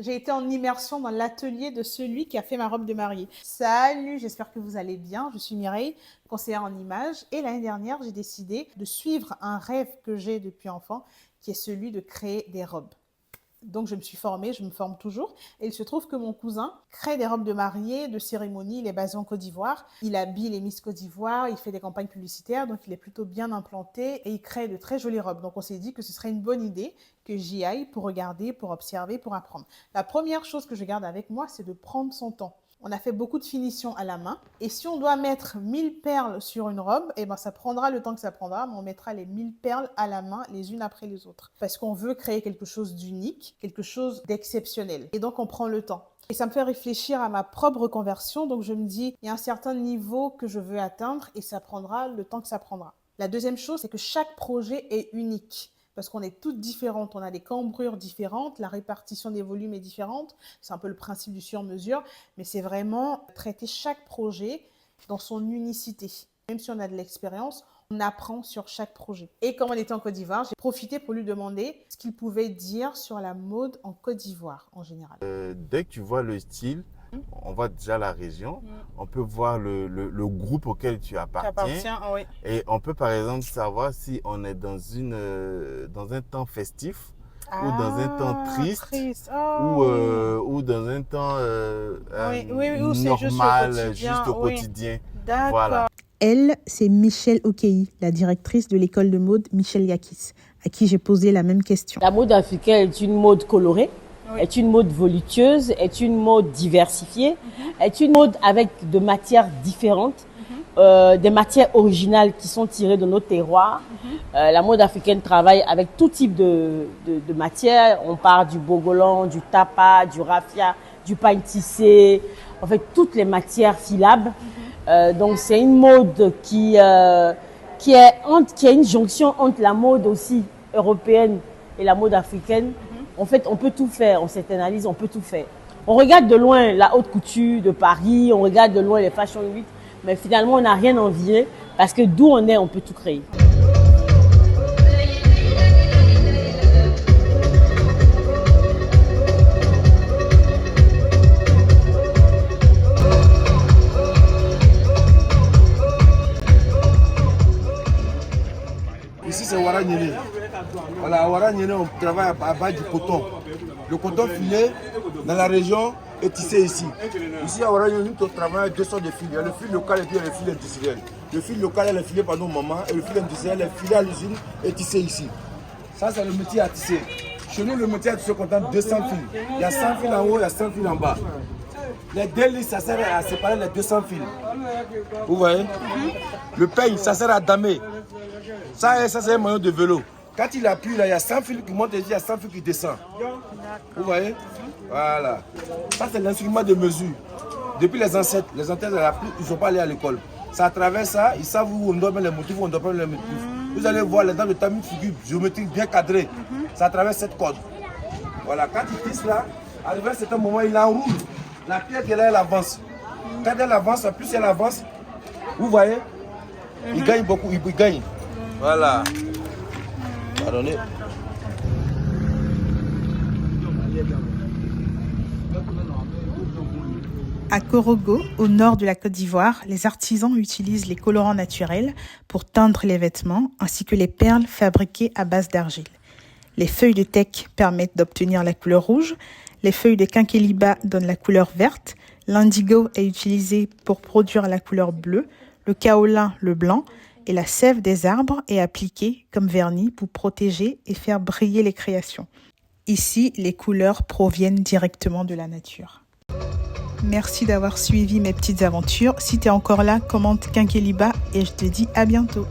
J'ai été en immersion dans l'atelier de celui qui a fait ma robe de mariée. Salut, j'espère que vous allez bien. Je suis Mireille, conseillère en images. Et l'année dernière, j'ai décidé de suivre un rêve que j'ai depuis enfant, qui est celui de créer des robes. Donc, je me suis formée, je me forme toujours. Et il se trouve que mon cousin crée des robes de mariée, de cérémonie. Il est basé en Côte d'Ivoire. Il habille les Miss Côte d'Ivoire, il fait des campagnes publicitaires, donc il est plutôt bien implanté et il crée de très jolies robes. Donc, on s'est dit que ce serait une bonne idée que j'y aille pour regarder, pour observer, pour apprendre. La première chose que je garde avec moi, c'est de prendre son temps. On a fait beaucoup de finitions à la main. Et si on doit mettre 1000 perles sur une robe, eh ben ça prendra le temps que ça prendra, mais on mettra les 1000 perles à la main, les unes après les autres. Parce qu'on veut créer quelque chose d'unique, quelque chose d'exceptionnel. Et donc, on prend le temps. Et ça me fait réfléchir à ma propre reconversion. Donc, je me dis, il y a un certain niveau que je veux atteindre et ça prendra le temps que ça prendra. La deuxième chose, c'est que chaque projet est unique. Parce qu'on est toutes différentes, on a des cambrures différentes, la répartition des volumes est différente, c'est un peu le principe du sur-mesure, mais c'est vraiment traiter chaque projet dans son unicité. Même si on a de l'expérience, on apprend sur chaque projet. Et comme on était en Côte d'Ivoire, j'ai profité pour lui demander ce qu'il pouvait dire sur la mode en Côte d'Ivoire en général. Dès que tu vois le style, on voit déjà la région, on peut voir le groupe auquel tu appartiens. Oui. Et on peut par exemple savoir si on est dans un temps festif ou dans un temps triste. Ou dans un temps normal, juste au quotidien. D'accord. Voilà. Elle, c'est Michelle Okei, la directrice de l'école de mode Michel Yakis, à qui j'ai posé la même question. La mode africaine est une mode colorée, est une mode voluptueuse, est une mode diversifiée, est une mode avec de matières différentes, des matières originales qui sont tirées de nos terroirs. La mode africaine travaille avec tout type de matières. On part du bogolan, du tapa, du raffia, du pain tissé, en fait toutes les matières filables. Donc c'est une mode qui a une jonction entre la mode aussi européenne et la mode africaine. En fait, on peut tout faire, on s'internalise, on peut tout faire. On regarde de loin la haute couture de Paris, on regarde de loin les Fashion Week, mais finalement on n'a rien envié parce que d'où on est, on peut tout créer. Ici c'est Ouara Nyene. Voilà, à Ouara Nyene, on travaille à base du coton. Le coton filé dans la région est tissé ici. Ici à Ouara Nyene, on travaille avec deux sortes de fils. Il y a le fil local et puis il y a le fil industriel. Le fil local est filé par nos mamans et le fil industriel est filé à l'usine et tissé ici. Ça c'est le métier à tisser. Chez nous, le métier à tisser contient 200 fils. Il y a 100 fils en haut, il y a 100 fils en bas. Les deux lits, ça sert à séparer les 200 fils. Vous voyez? Le peigne, ça sert à damer. Ça c'est un maillot de vélo. Quand il appuie, là, il y a 100 fils qui montent et il y a 100 fils qui descendent. Vous voyez? Voilà. Ça, c'est l'instrument de mesure. Depuis les ancêtres ils ne sont pas allés à l'école. C'est à travers ça, ils savent où on doit mettre les motifs, où on doit pas mettre les motifs. Vous allez voir, dans le tamis, une figure géométrique bien cadrée. C'est à travers cette corde. Voilà, quand il tisse là, arrivé à un certain moment, il enroule. La pierre qui est là, elle avance. Quand elle avance, plus elle avance, vous voyez, il gagne beaucoup, il gagne. Voilà. Pardonnez. À Korogo, au nord de la Côte d'Ivoire, les artisans utilisent les colorants naturels pour teindre les vêtements ainsi que les perles fabriquées à base d'argile. Les feuilles de teck permettent d'obtenir la couleur rouge, les feuilles de quinqueliba donnent la couleur verte, l'indigo est utilisé pour produire la couleur bleue, le kaolin le blanc et la sève des arbres est appliquée comme vernis pour protéger et faire briller les créations. Ici, les couleurs proviennent directement de la nature. Merci d'avoir suivi mes petites aventures. Si tu es encore là, commente Quinqueliba et je te dis à bientôt.